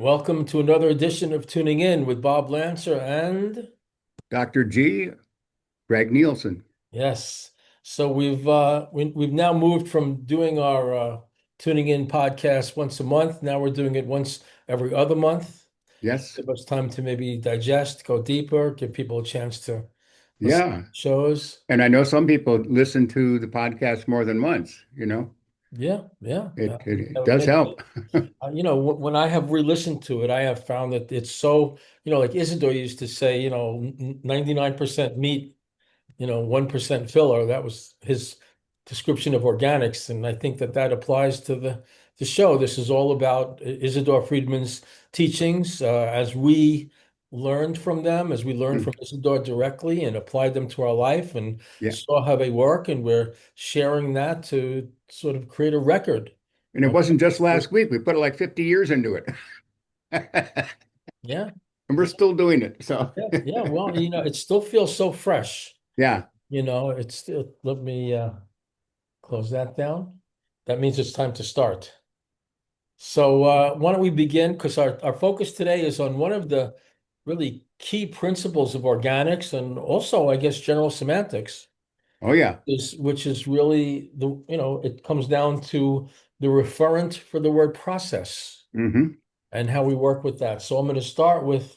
Welcome to another edition of Tuning In with Bob Lancer and Dr. G, Greg Nielsen. yes. So we've now moved from doing our Tuning In podcast once a month. Now we're doing it once every other month. Yes. Give us time to maybe digest, go deeper, give people a chance to listen to Yeah. shows. And I know some people listen to the podcast more than once, Yeah, yeah. it does help. When I have re-listened to it, I have found that it's so, like Isidore used to say, 99% meat, 1% filler. That was his description of organics. And I think that that applies to the show. This is all about Isidore Friedman's teachings as we learned from them, as we learned from Isidore directly and applied them to our life and Yeah. saw how they work. And we're sharing that to sort of create a record. And it And wasn't just last week. We put like 50 years into it. yeah, And we're yeah, still doing it. So, yeah, yeah. Well, it still feels so fresh. yeah. It's still, let me close that down. That means it's time to start. So why don't we begin? Because our focus today is on one of the really key principles of organics and also, I guess, general semantics, Oh, yeah. which is really it comes down to the referent for the word process Hmm. and how we work with that. So I'm going to start with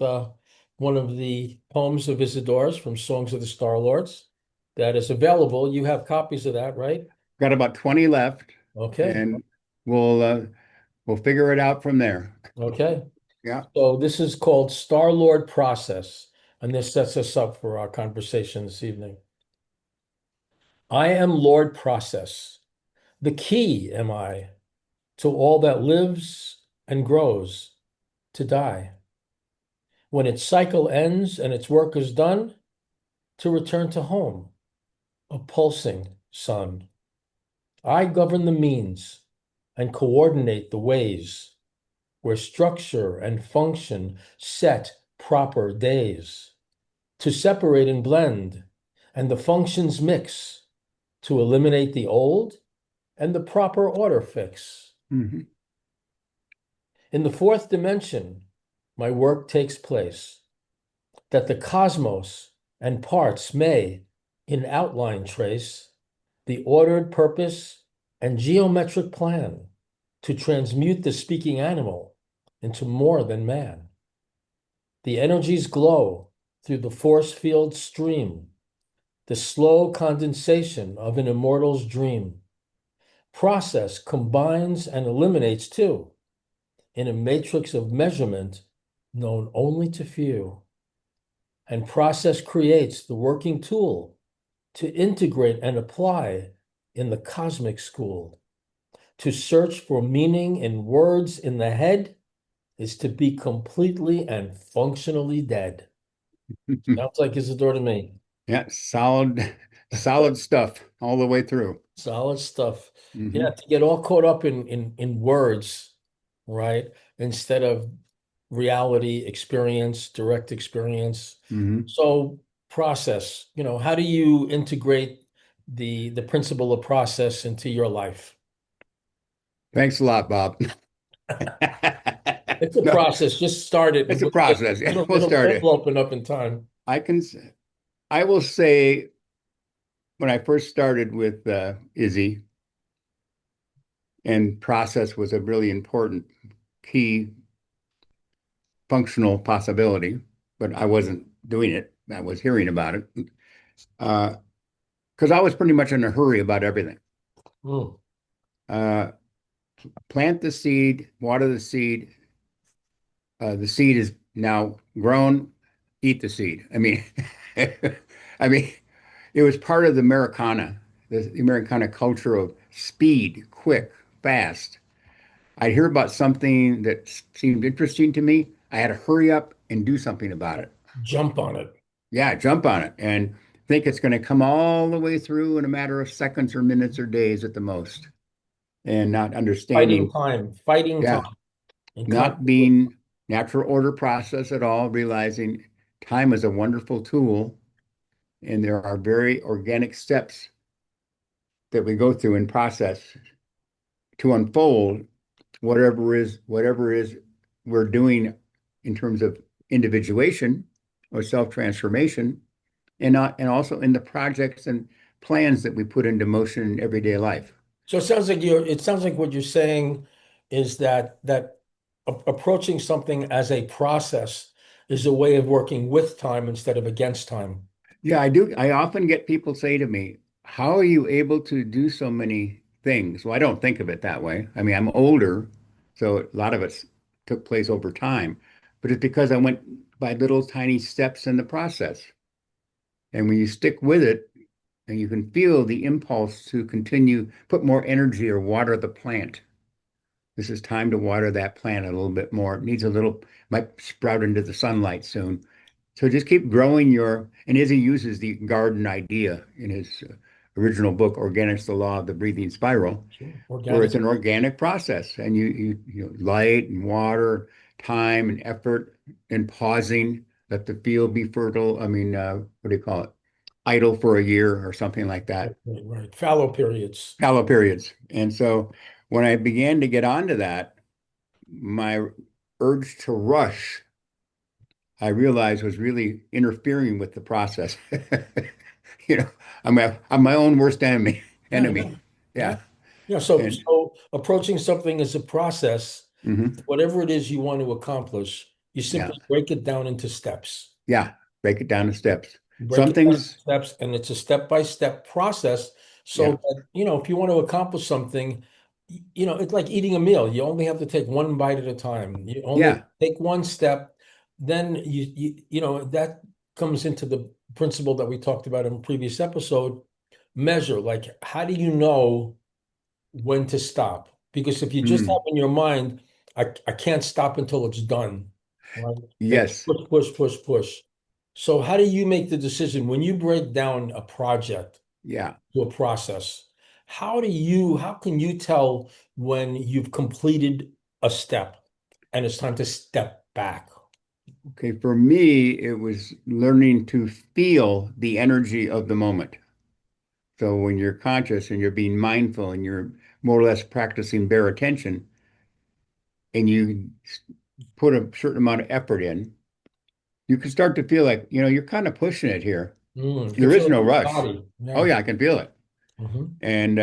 one of the poems of Isidore's from Songs of the Star Lords that is available. You have copies of that, right? Got about 20 left, Okay. and we'll uh, we'll figure it out from there. Okay. Yeah. So this is called Star Lord Process, and this sets us up for our conversation this evening. I am Lord Process. The key am I to all that lives and grows to die. When its cycle ends and its work is done, to return to home, a pulsing sun. I govern the means and coordinate the ways where structure and function set proper days to separate and blend, and the functions mix to eliminate the old and the proper order fix. Hmm. In the fourth dimension, my work takes place, that the cosmos and parts may, in outline, trace the ordered purpose and geometric plan to transmute the speaking animal into more than man. The energies glow through the force field stream, the slow condensation of an immortal's dream. Process combines and eliminates too, in a matrix of measurement known only to few. And process creates the working tool to integrate and apply in the cosmic school. To search for meaning in words in the head is to be completely and functionally dead. Sounds like Isidore to me. Yeah. Solid stuff all the way through. Solid stuff. Yeah, Hmm. to get all caught up in words, right? Instead of reality, experience, direct experience. Hmm. So process, how do you integrate the principle of process into your life? Thanks a lot, Bob. It's a No, process. Just start it it's and a process. Yeah, it'll we'll it'll start it'll it. open up in time. I can, I will say when I first started with Izzy, and process was a really important key functional possibility, but I wasn't doing it. I was hearing about it because I was pretty much in a hurry about everything. Mm. Uh, Plant the seed, water the seed. The seed is now grown. Eat the seed. I mean, I mean, it was part of the Americana culture of speed, quick, fast. I'd hear about something that seemed interesting to me. I had to hurry up and do something about it. Jump on it. Yeah, jump on it and think it's going to come all the way through in a matter of seconds or minutes or days at the most, and not Fighting understanding, time. Fighting yeah, time. And not being natural order process at all, realizing time is a wonderful tool and there are very organic steps that we go through in process to unfold whatever is we're doing in terms of individuation or self-transformation, and not and also in the projects and plans that we put into motion in everyday life. So it sounds like what you're saying is that approaching something as a process is a way of working with time instead of against time. Yeah, I do. I often get people say to me, "How are you able to do so many things?" Well, I don't think of it that way. I mean, I'm older, so a lot of it took place over time, but it's because I went by little tiny steps in the process. And when you stick with it, and you can feel the impulse to continue, put more energy or water the plant. This is time to water that plant a little bit more. It needs a little, might sprout into the sunlight soon. So just keep growing and Izzy uses the garden idea in his original book, Organics, the Law of the Breathing Spiral, Sure. where Organic. it's an organic process and light and water, time and effort and pausing, let the field be fertile. I mean, what do you call it? Idle for a year or something like Right, that. right, right. Fallow periods. Fallow periods. And so when I began to get onto that, my urge to rush, I realized was really interfering with the process. You know, I'm my own worst enemy. Yeah, yeah, Enemy. yeah. Yeah. Yeah, so And so approaching something as a process, hmm whatever it is you want to accomplish, you yeah. simply break it down into steps. Yeah. Break it down to steps. Break Some it down into things, steps, and it's a step-by-step process. So yeah. that, if you want to accomplish something, it's like eating a meal. You only have to take one bite at a time. You only Yeah. take one step. Then that comes into the principle that we talked about in a previous episode. Measure, like, how do you know when to stop? Because if you just have Mm. in your mind, I can't stop until it's done, right? It's Yes. push, push, push, push. So how do you make the decision when you break down a project Yeah. to a process? How can you tell when you've completed a step and it's time to step back? Okay. For me, it was learning to feel the energy of the moment. So when you're conscious and you're being mindful and you're more or less practicing bare attention and you put a certain amount of effort in, you can start to feel like, you're kind of pushing it here. You can There is feel it no in your rush. body. Oh Yeah. yeah, I can feel it. Hmm. And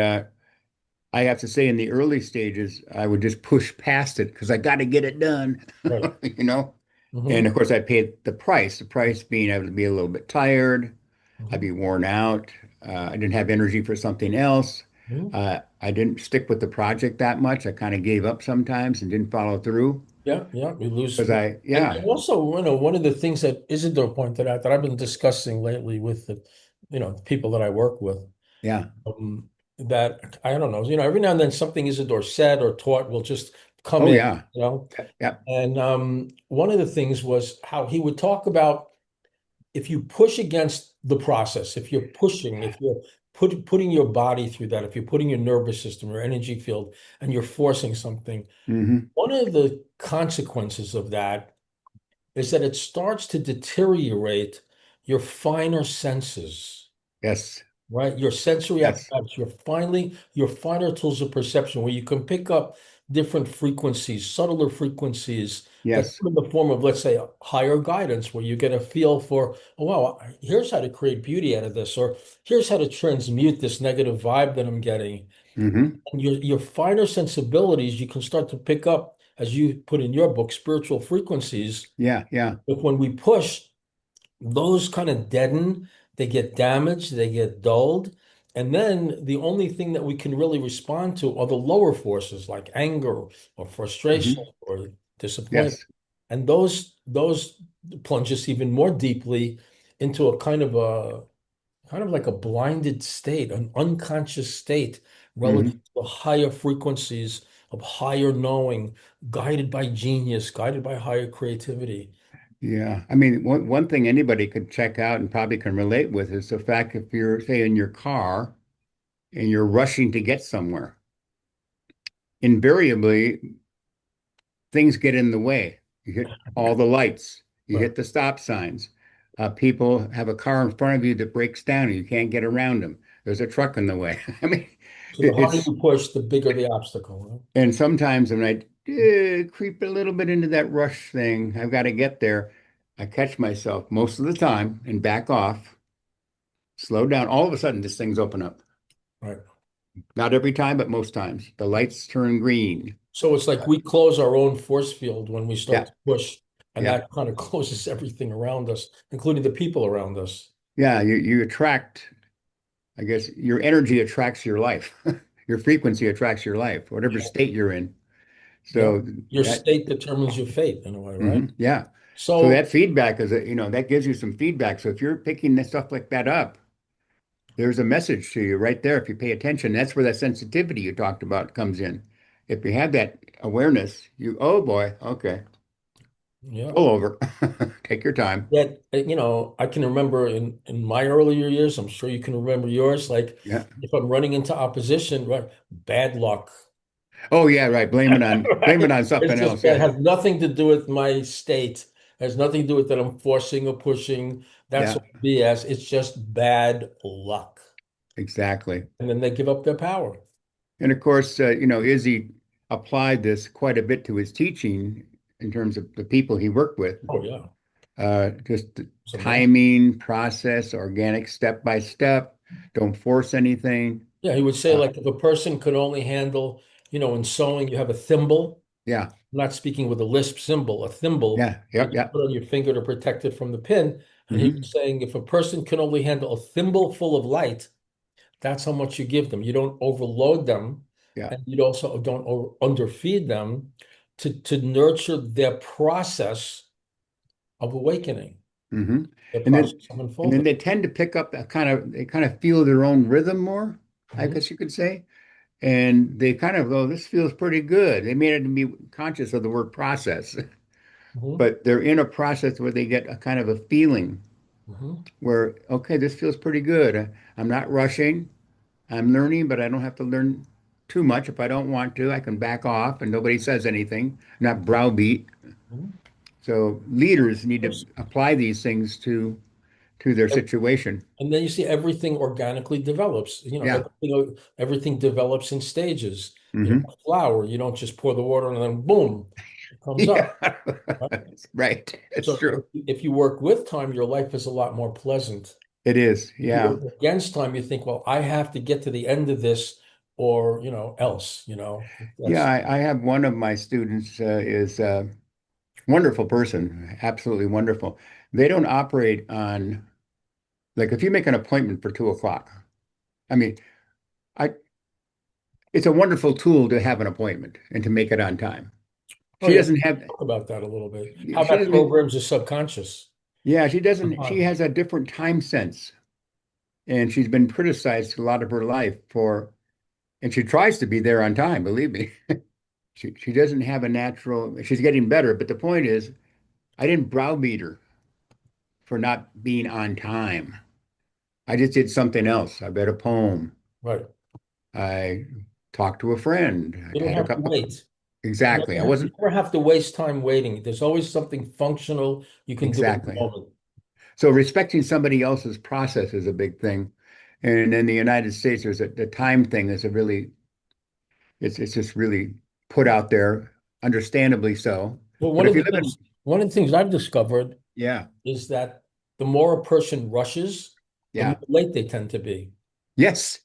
I have to say in the early stages, I would just push past it because I got to get it done, Right. you know? And Hmm. of course I paid the price being I would be a little bit tired. I'd Hmm. be worn out. I didn't have energy for something else. I didn't stick with the project that much. I kind of gave up sometimes and didn't follow through Yeah, yeah, we lose. because And also, one of the things that Isidore pointed out that I've been discussing lately with the people that I work with, yeah, that I don't know, every now and then something Isidore said or taught will just come oh, in, yeah, you know. yeah, And one of the things was how he would talk about if you push against the process, if you're pushing, if you're putting your body through that, if you're putting your nervous system, your energy field, and you're forcing something, hmm one of the consequences of that is that it starts to deteriorate your finer senses, yes, right? Your sensory yes, apparatus, your finer tools of perception, where you can pick up different frequencies, subtler frequencies that yes, come in the form of, let's say, higher guidance, where you get a feel for, oh, wow, here's how to create beauty out of this, or here's how to transmute this negative vibe that I'm getting. hmm And your finer sensibilities, you can start to pick up, as you put in your book, spiritual frequencies. yeah, yeah, But when we push, those kind of deaden, they get damaged, they get dulled. And then the only thing that we can really respond to are the lower forces like anger or frustration hmm or disappointment. yes, And those plunge us even more deeply into a kind of like a blinded state, an unconscious state relative hmm to higher frequencies of higher knowing, guided by genius, guided by higher creativity. yeah. I mean, one thing anybody could check out and probably can relate with is the fact if you're, say, in your car and you're rushing to get somewhere, invariably things get in the way. You hit all the lights, you Right. hit the stop signs. People have a car in front of you that breaks down and you can't get around them. There's a truck in the way. I mean, So the harder it's you push, the bigger the obstacle, right? and sometimes when creep a little bit into that rush thing. I've got to get there. I catch myself most of the time and back off, slow down. All of a sudden, this thing's open up. Right. Not every time, but most times. The lights turn green. So it's like we close our own force field when we start Yeah, to push, and yeah, that kind of closes everything around us, including the people around us. yeah. You attract, I guess, your energy attracts your life. Your frequency attracts your life, whatever Yeah. state you're in. Yeah. So Your that, state determines your fate in a way, right? yeah. So So, that feedback is, that gives you some feedback. So if you're picking that stuff like that up, there's a message to you right there if you pay attention. That's where that sensitivity you talked about comes in. If you have that awareness, oh boy, okay, yeah. pull over, take your time. That, I can remember in my earlier years, I'm sure you can remember yours, like Yeah. if I'm running into opposition, right, bad luck. Oh yeah, right. Blame it Right? on It's something just else. that Yeah. has nothing to do with my state. Has nothing to do with that I'm forcing or pushing. That's Yeah, all BS. It's just bad luck. exactly. And then they give up their power. And of course, Izzy applied this quite a bit to his teaching in terms of the people he worked with. Oh yeah. Just the It's amazing. timing, process, organic, step by step. Don't force anything. Yeah, he would say Uh, like if a person could only handle, in sewing, you have a thimble. yeah, I'm not speaking with a lisp symbol, a thimble yeah, that yep, you yep. put on your finger to protect it from the pin. And he was Hmm. saying if a person can only handle a thimble full of light, that's how much you give them. You don't overload them, Yeah. and you also don't underfeed them to nurture their process of awakening, Hmm. their And then process of and then unfolding. they tend to pick up that they kind of feel their own rhythm more, I Mhm, guess you could say. And they kind of go, this feels pretty good. They may not be conscious of the word process, mhm, but they're in a process where they get a kind of a feeling mhm. where, okay, this feels pretty good. I'm not rushing. I'm learning, but I don't have to learn too much. If I don't want to, I can back off and nobody says anything, not browbeat. Mhm. So leaders need to Yes. apply these things to their situation. And then you see everything organically develops. Yeah. Everything develops in stages. Hmm. A flower, you don't just pour the water and then boom, it comes up. Yeah. Right? Right. It's So true. if you work with time, your life is a lot more pleasant. It is. If you Yeah. work against time, you think, well, I have to get to the end of this or, else, Yeah. that's, I have one of my students is a wonderful person, absolutely wonderful. They don't operate on, like, if you make an appointment for 2 o'clock, I mean, I it's a wonderful tool to have an appointment and to make it on time. oh She yeah, doesn't have, talk about that a little bit. How she about doesn't, programs of subconscious? yeah, she doesn't, she Uh-huh. has a different time sense. And she's been criticized a lot of her life for, and she tries to be there on time, believe me. She doesn't have a natural, she's getting better. But the point is, I didn't browbeat her for not being on time. I just did something else. I read a poem. Right. I talked to a friend. You I don't had a have to cup. wait. Exactly. I You wasn't never have to waste time waiting. There's always something functional you can do at the exactly. moment. So respecting somebody else's process is a big thing. And in the United States, the time thing is a really, it's just really put out there, understandably so. Well, But if you live in, one of the things I've discovered yeah, is that the more a person rushes, the more yeah, late they tend to be. yes,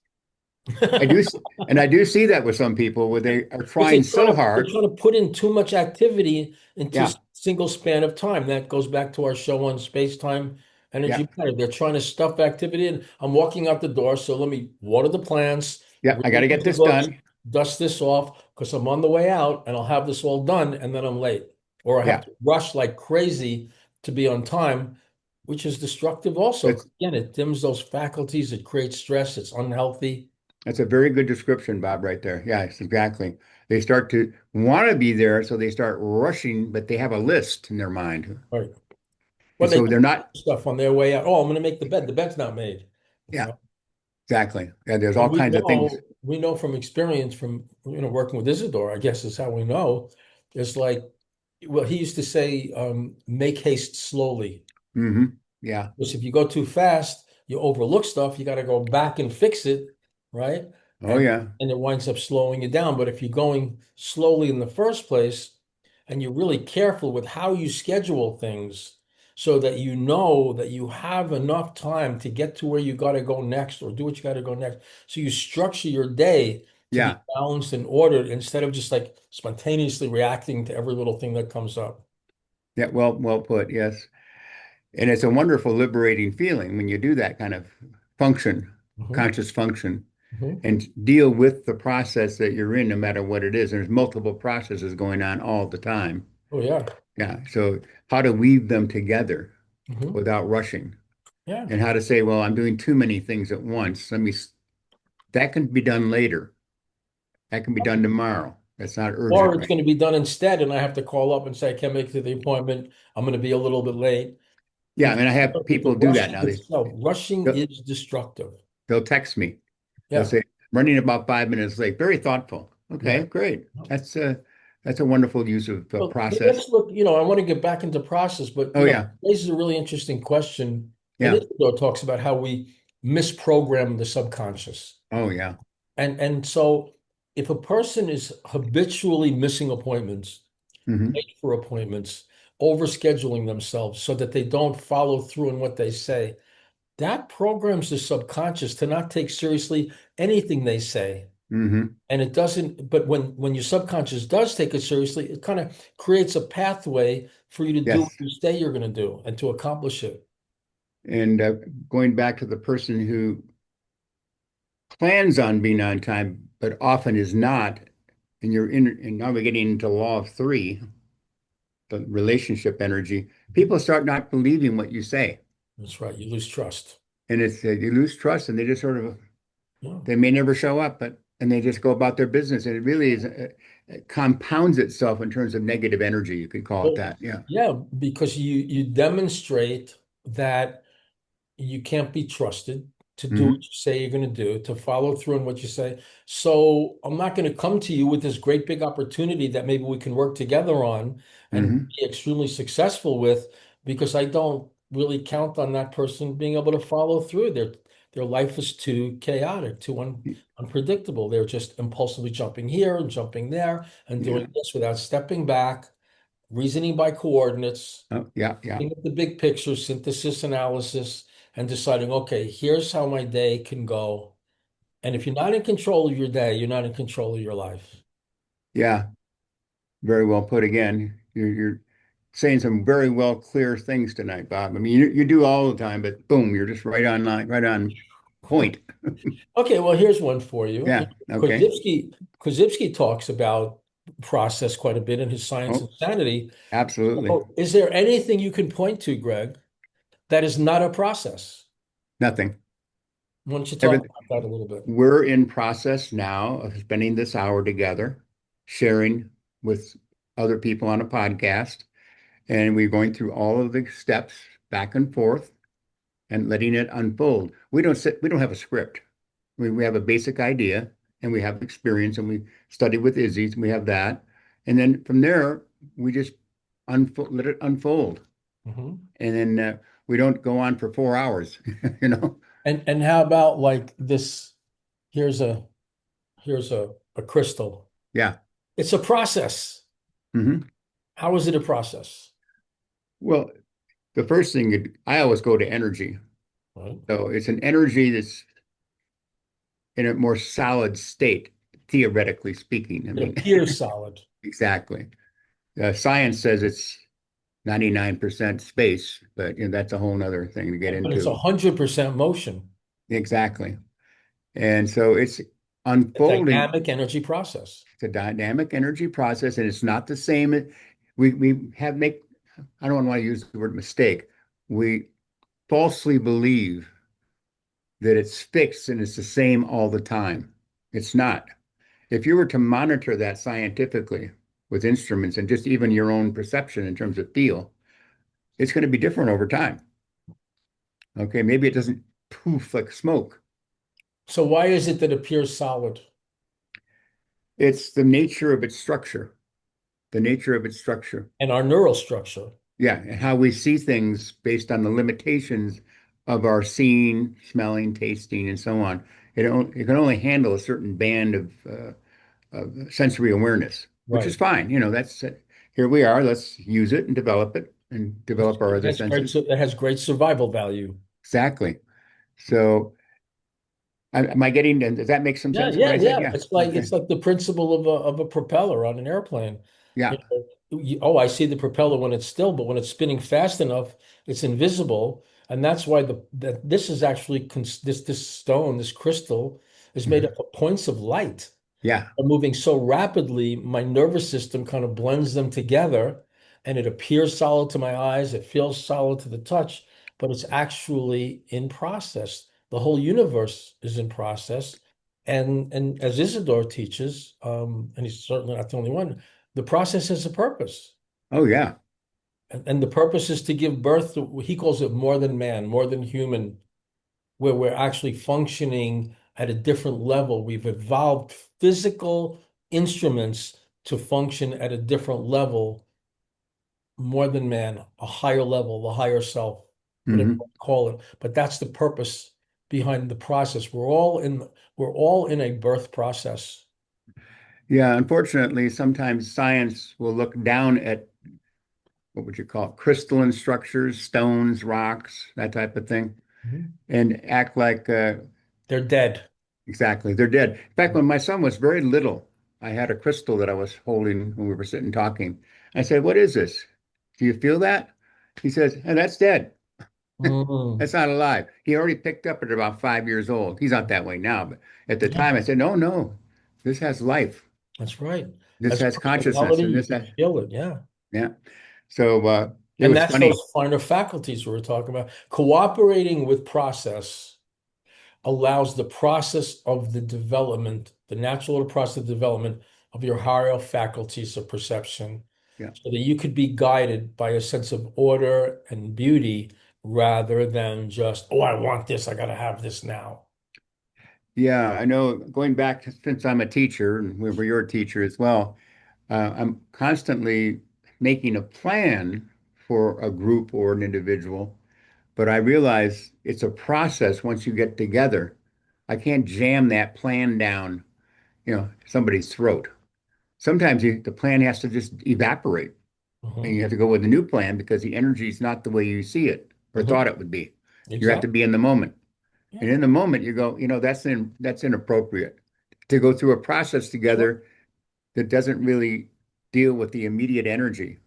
I do, and I do see that with some people where they are Because trying so they're hard. trying to put in too much activity into a Yeah, single span of time. That goes back to our show on space-time yeah, energy matter. They're trying to stuff activity in. I'm walking out the door, so let me water the plants, yeah. read I a got to bunch get of this books, done. dust this off, because I'm on the way out and I'll have this all done, and then I'm late. Or I have Yeah, to rush like crazy to be on time, which is destructive also. that's 'Cause again, it dims those faculties, it creates stress, it's unhealthy. that's a very good description, Bob, right there. Yes, exactly. They start to want to be there, so they start rushing, but they have a list in their mind, Right. Well, and they so do they're not. stuff on their way out. Oh, I'm going to make the bed. The bed's not made. You Yeah, know, exactly. Yeah, there's and all kinds of things. we know from experience from working with Isidore, I guess is how we know. It's like, well, he used to say, make haste slowly. Yeah, Because if you go too fast, you overlook stuff. You got to go back and fix it, right? Oh yeah. and it winds up slowing you down. But if you're going slowly in the first place and you're really careful with how you schedule things so that you know that you have enough time to get to where you got to go next or do what you got to go next. So you structure your day to be Yeah. balanced and ordered instead of just like spontaneously reacting to every little thing that comes up. Yeah. Well put. Yes. And it's a wonderful liberating feeling when you do that kind of function, Hmm. conscious function, Hmm. and deal with the process that you're in, no matter what it is. There's multiple processes going on all the time. Oh, yeah. Yeah. So how to weave them together Hmm. without rushing, Yeah. and how to say, well, I'm doing too many things at once. That can be done later. That can be done tomorrow. That's not Or urgent, it's right? going to be done instead, and I have to call up and say, I can't make it to the appointment. I'm going to be a little bit late. Yeah. I It's mean, I have destructive. The people do that rushing now. itself, rushing They'll, is destructive. they'll text me. They'll Yeah. say, running about 5 minutes late. Very thoughtful. Yeah. Okay, great. That's a wonderful use of Well, process. let's look, I want to get back into process, but, Oh yeah, this is a really interesting question. And yeah. Isidore talks about how we misprogram the subconscious. Oh yeah. And so if a person is habitually missing appointments, Hmm. late for appointments, overscheduling themselves so that they don't follow through on what they say, that programs the subconscious to not take seriously anything they say. Hmm. And it doesn't, but when your subconscious does take it seriously, it kind of creates a pathway for you to do what Yes. you say you're going to do and to accomplish it. And going back to the person who plans on being on time, but often is not, and now we're getting into law of three, the relationship energy. Mhm. People start not believing what you say, That's right. You lose trust. and it's you lose trust, and they just sort of Yeah. they may never show up, but and they just go about their business, and it really is it compounds itself in terms of negative energy. You could call it Well, that. Yeah. yeah, because you demonstrate that you can't be trusted to do what Hmm. you say you're going to do, to follow through on what you say. So I'm not going to come to you with this great big opportunity that maybe we can work together on and Hmm. be extremely successful with because I don't really count on that person being able to follow through. Their life is too chaotic, too unpredictable. They're just impulsively jumping here and jumping there and Yeah. doing this without stepping back, reasoning by coordinates, Oh, yeah. Yeah. looking at the big picture, synthesis analysis, and deciding, okay, here's how my day can go. And if you're not in control of your day, you're not in control of your life. Yeah. Very well put again. You're saying some very well clear things tonight, Bob. I mean, you do all the time, but boom, you're just right on line, right on point. Okay, well, here's one for you. Yeah. Okay. Korzybski talks about process quite a bit in his Science and Oh, Sanity. absolutely. So is there anything you can point to, Greg, that is not a process? Nothing. Why don't you talk Everything. about that a little bit? We're in process now of spending this hour together, sharing with other people on a podcast, and we're going through all of the steps back and forth and letting it unfold. We don't have a script. We have a basic idea and we have experience and we study with Izzy's and we have that. And then from there, we just let it unfold. Mhm. And then we don't go on for 4 hours, you know? And how about like this? Here's a crystal. Yeah. It's a process. Hmm. How is it a process? Well, the first thing I always go to energy. Right? So it's an energy that's in a more solid state, theoretically speaking. I It mean, appears solid, exactly. Science says it's 99% space, but that's a whole other thing to get but it's into. 100% motion, Exactly. And so it's a unfolding. dynamic energy process. It's a dynamic energy process, and it's not the same. We have make I don't want to use the word mistake. We falsely believe that it's fixed and it's the same all the time. It's not. If you were to monitor that scientifically with instruments and just even your own perception in terms of feel, it's going to be different over time. Okay, maybe it doesn't poof like smoke. So why is it that it appears solid? It's the nature of its structure, the nature of its structure. And our neural structure. Yeah, and how we see things based on the limitations of our seeing, smelling, tasting, and so on. it can only handle a certain band of sensory awareness, which is Right. fine. That's here we are. Let's use it and develop it and develop our It other has great, senses. it has great survival value. Exactly. So, am I getting? Does that make some Yeah, sense? What yeah, I said? yeah. Yeah. It's Okay. like the principle of a propeller on an airplane. Yeah. You oh, I see the propeller when it's still, but when it's spinning fast enough, it's invisible. And that's why that this is actually this stone, this crystal, is made Mhm. up of points of light Yeah. are moving so rapidly, my nervous system kind of blends them together and it appears solid to my eyes, it feels solid to the touch, but it's actually in process. The whole universe is in process. And as Isidore teaches, and he's certainly not the only one, the process has a purpose. Oh, yeah. And the purpose is to give birth to, he calls it more than man, more than human, where we're actually functioning at a different level. We've evolved physical instruments to function at a different level, more than man, a higher level, the higher self, whatever you Hmm. want to call it. But that's the purpose behind the process. We're all in a birth process. Yeah. Unfortunately, sometimes science will look down at what would you call it? Crystalline structures, stones, rocks, that type of thing, Mhm. and act like They're dead. exactly they're dead. In fact, when my son was very little, I had a crystal that I was holding when we were sitting talking. I said, "What is this? Do you feel that?" He says, "And that's dead. Mm. That's not alive." He already picked up at about 5 years old. He's not that way now, but at the Yeah, time I said, "No, no, this has life. that's right. This As has consciousness, personality, and you this can has feel it. Yeah. yeah." So it And was that's those funny. finer faculties we were talking about. Cooperating with process allows the process of the development, the natural process of development of your higher faculties of perception, Yeah. so that you could be guided by a sense of order and beauty rather than just, oh, I want this, I got to have this now. Yeah, I know going back since I'm a teacher and we were your teacher as well, I'm constantly making a plan for a group or an individual, but I realize it's a process once you get together. I can't jam that plan down, somebody's throat. Sometimes the plan has to just evaporate and Hmm. you have to go with a new plan because the energy is not the way you see it or Hmm. thought it would be. You have to Exactly. be in the moment. And Yeah. in the moment, you go, that's inappropriate to go through a process Sure. together that doesn't really deal with the immediate energy.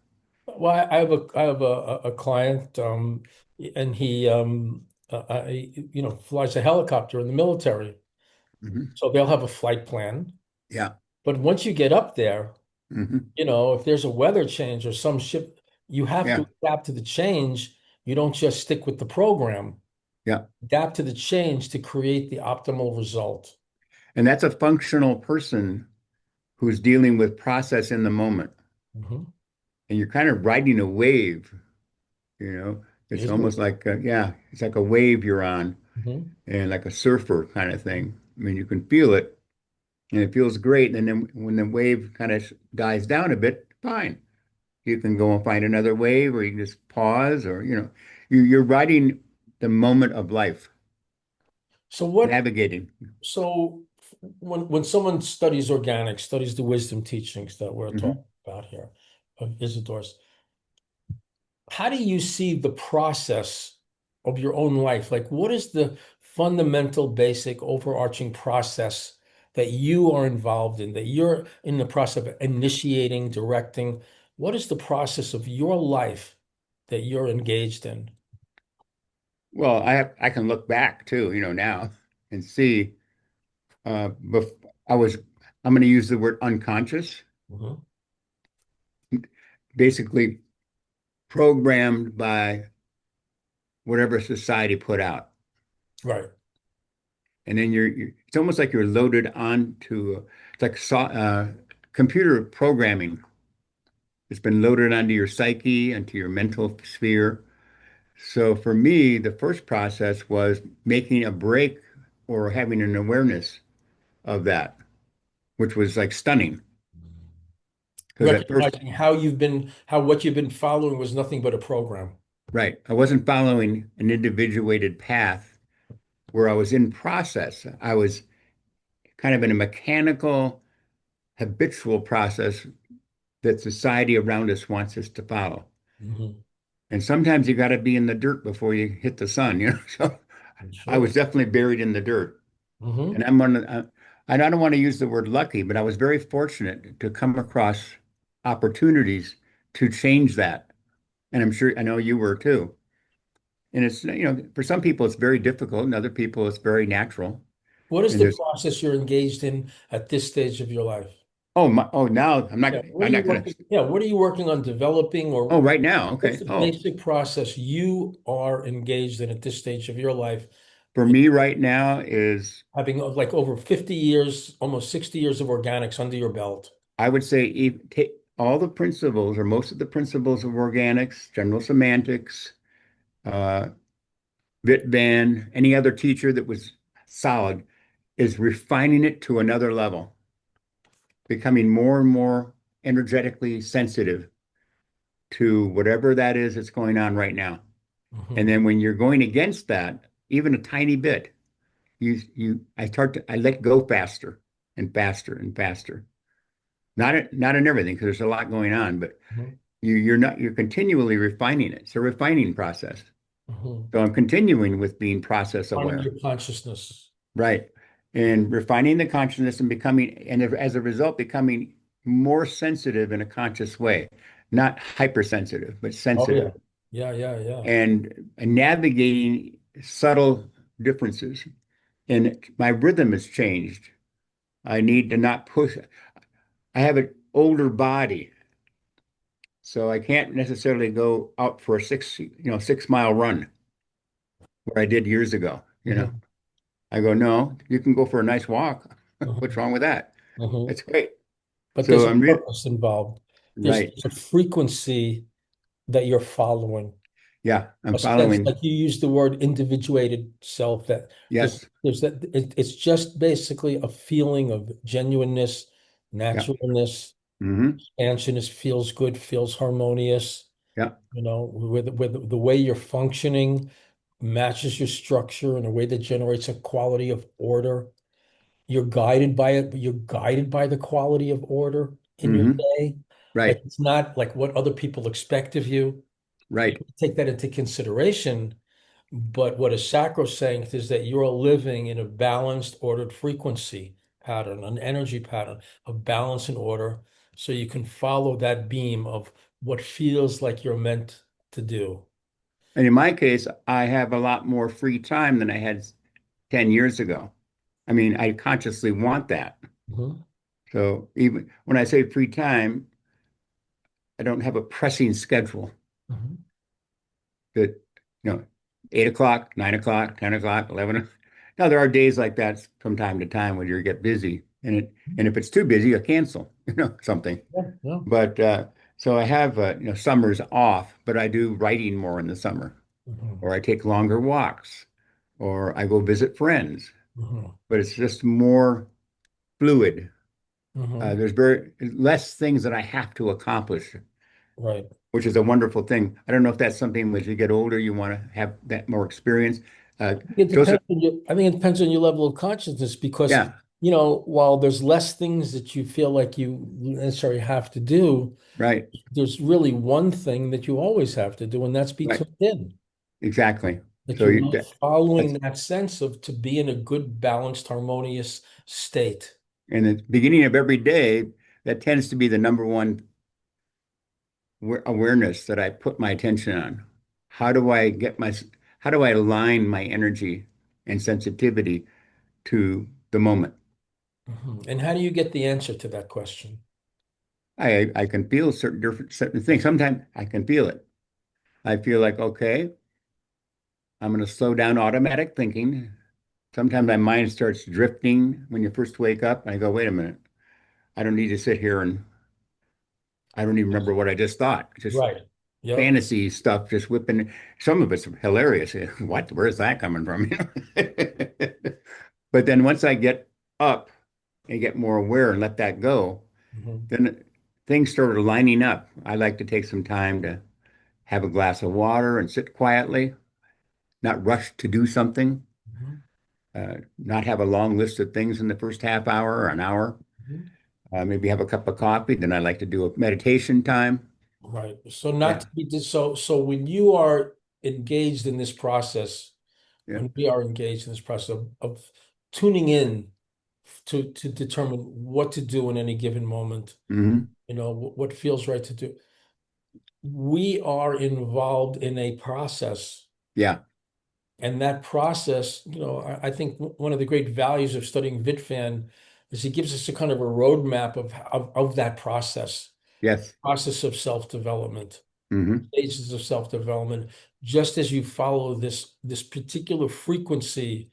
Well, I have a client, and he, flies a helicopter in the military. Hmm. So they'll have a flight plan. Yeah. But once you get up there, Hmm. if there's a weather change or some ship, you have Yeah. to adapt to the change. You don't just stick with the program. Yeah. Adapt to the change to create the optimal result. And that's a functional person who's dealing with process in the moment. Hmm. And you're kind of riding a wave, you know. It's Is it? almost like, yeah, it's like a wave you're on Hmm. and like a surfer kind of thing. I mean, you can feel it and it feels great. And then when the wave kind of dies down a bit, fine. You can go and find another wave, or you can just pause, or you're riding the moment of life, So what? navigating. So when someone studies organics, studies the wisdom teachings that we're talking Hmm. about here of Isidore's, how do you see the process of your own life? Like, what is the fundamental, basic, overarching process that you are involved in, that you're in the process of initiating, directing? What is the process of your life that you're engaged in? Well, I can look back too, now and see. Bef I was I'm going to use the word unconscious, Mhm. basically programmed by whatever society put out, Right. and then it's almost like you're loaded onto it's like computer programming. It's been loaded onto your psyche, onto your mental sphere. So for me, the first process was making a break or having an awareness of that, which was like stunning. Because at first, Recognizing how what you've been following was nothing but a program. right, I wasn't following an individuated path. where I was in process. I was kind of in a mechanical, habitual process that society around us wants us to follow. Hmm. And sometimes you got to be in the dirt before you hit the sun, you know. So I Sure. was definitely buried in the dirt. And Hmm. I don't want to use the word lucky, but I was very fortunate to come across opportunities to change that. And I'm sure I know you were too. And it's, for some people it's very difficult, and other people it's very natural. What is And the there's, process you're engaged in at this stage of your life? now Yeah, what are I'm you not gonna, working? Yeah, what are you working on developing, oh, or right now. what's Okay. the Oh, basic process you are engaged in at this stage of your life? for In me right now is, having like over 50 years, almost 60 years of organics under your belt. I would say, take all the principles or most of the principles of organics, general semantics, uh, Van, any other teacher that was solid, is refining it to another level, becoming more and more energetically sensitive to whatever that is that's going on right now. And Hmm. then when you're going against that, even a tiny bit, I let go faster and faster and faster. Not in everything because there's a lot going on, but Hmm. you're continually refining it. It's a refining process. Hmm. So I'm continuing with being process Finding aware. your consciousness. Right. And refining the consciousness and as a result, becoming more sensitive in a conscious way, not hypersensitive, but Oh yeah. sensitive, Yeah, yeah, yeah. and navigating subtle differences. And my rhythm has changed. I need to not push. I have an older body, so I can't necessarily go out for a 6 mile run where I did years ago. Hmm. I go, no, you can go for a nice walk. What's Hmm. wrong with that? Hmm. That's great. But there's So a I'm really purpose involved. right. There's a frequency that you're following. Yeah, I'm A sense, following. like you use the word individuated self, that Yes. it's just basically a feeling of genuineness, Yeah. naturalness, Hmm. expansionist, feels good, feels harmonious, Yeah. with the way you're functioning matches your structure in a way that generates a quality of order. You're guided by it, but you're guided by the quality of order in your Hmm. day. Like Right. it's not like what other people expect of you. You Right. take that into consideration, but what is sacrosanct is that you're living in a balanced, ordered frequency pattern, an energy pattern of balance and order, so you can follow that beam of what feels like you're meant to do. And in my case, I have a lot more free time than I had 10 years ago. I mean, I consciously want that. Mhm. So even when I say free time, I don't have a pressing schedule Mhm. that, you know, 8 o'clock, 9 o'clock, 10 o'clock, 11. Now there are days like that from time to time when you get busy and if it's too busy, I cancel, something. Yeah, yeah. But so I have summers off, but I do writing more in the summer, Mhm. or I take longer walks, or I go visit friends. Mhm. But it's just more fluid. Mhm. There's very less things that I have to accomplish, Right. which is a wonderful thing. I don't know if that's something as you get older you want to have that more experience. It Joseph, depends on your, I think it depends on your level of consciousness because, yeah, while there's less things that you feel like you necessarily have to do, right, there's really one thing that you always have to do, and that's be right, tuned in. exactly. That So you're really that's following that sense of to be in a good, balanced, harmonious state. in the beginning of every day, that tends to be the number one awareness that I put my attention on. How do I get my, how do I align my energy and sensitivity to the moment? Mhm. And how do you get the answer to that question? I can feel certain things. Sometimes I can feel it. I feel like, okay, I'm going to slow down automatic thinking. Sometimes my mind starts drifting when you first wake up. And I go, wait a minute. I don't need to sit here and I don't even remember what I just thought. Just Right. Yep. fantasy stuff just whipping. Some of it's hilarious. What? Where's that coming from? But then once I get up and get more aware and let that go, Mhm. then things started lining up. I like to take some time to have a glass of water and sit quietly, not rush to do something. Mhm. not have a long list of things in the first half hour or an hour. Mhm. Maybe have a cup of coffee. Then I like to do a meditation time. Right. So not Yeah, to be so when you are engaged in this process, yeah. when we are engaged in this process of tuning in to determine what to do in any given moment, Hmm. what feels right to do, we are involved in a process. Yeah. And that process, I think one of the great values of studying Vitfan is he gives us a kind of a roadmap of that Yes. process of self-development, Hmm. stages of self-development, just as you follow this particular frequency,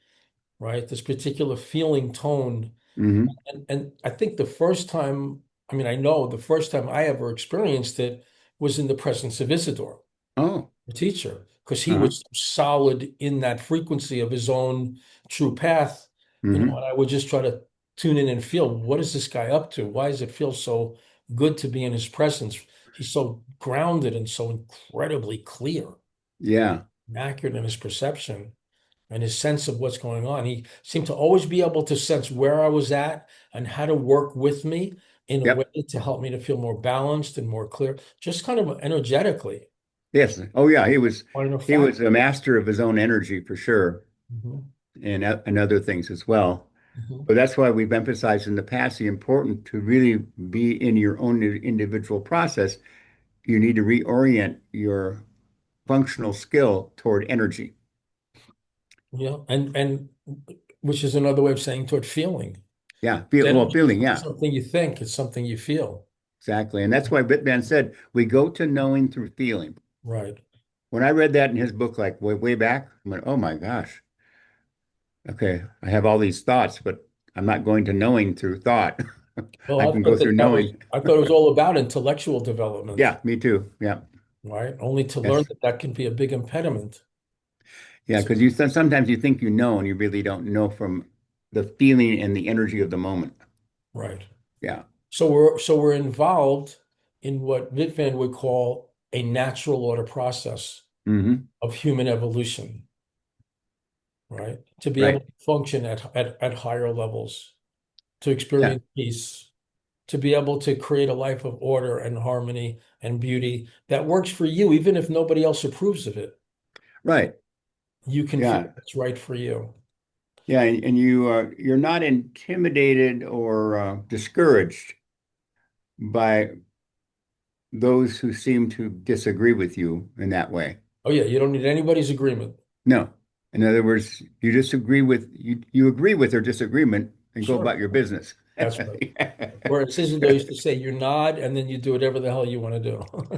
right? This particular feeling tone. Hmm. And I think the first time, I mean, I know the first time I ever experienced it was in the presence of Isidore, Oh. the teacher, because he Uh-huh. was solid in that frequency of his own true path. Hmm. And I would just try to tune in and feel, what is this guy up to? Why does it feel so good to be in his presence? He's so grounded and so incredibly clear Yeah. and accurate in his perception and his sense of what's going on. He seemed to always be able to sense where I was at and how to work with me in a way Yep. to help me to feel more balanced and more clear, just kind of energetically. Yes. Oh, yeah. Point of He fact. was a master of his own energy for sure, Mhm, and other things as well. mhm. But that's why we've emphasized in the past the importance to really be in your own individual process. You need to reorient your functional skill toward energy. Yeah, and which is another way of saying toward feeling. Yeah, Energy is feeling. not Yeah, something you think, it's something you feel. exactly. And that's why Bitman said we go to knowing through feeling. Right. When I read that in his book, like way back, I went, "Oh my gosh, okay, I have all these thoughts, but I'm not going to knowing through thought. Well, I I can go thought through knowing." I thought it was all about intellectual development, Yeah, me too. Yeah, right? Only to learn yes, that can be a big impediment. yeah, So, because sometimes you think you know, and you really don't know from the feeling and the energy of the moment. right. Yeah. So we're involved in what Wittmann would call a natural order process Hmm. of human evolution, right? To be able Right. to function at higher levels, to Yeah. experience peace, to be able to create a life of order and harmony and beauty that works for you, even if nobody else approves of it. Right. You can feel Yeah. it's right for you. Yeah. And you're not intimidated or discouraged by those who seem to disagree with you in that way. Oh yeah, you don't need anybody's agreement. No. In other words, you agree with their disagreement and go Sure, about your business. that's right. Whereas Isidore used to say, you nod and then you do whatever the hell you want to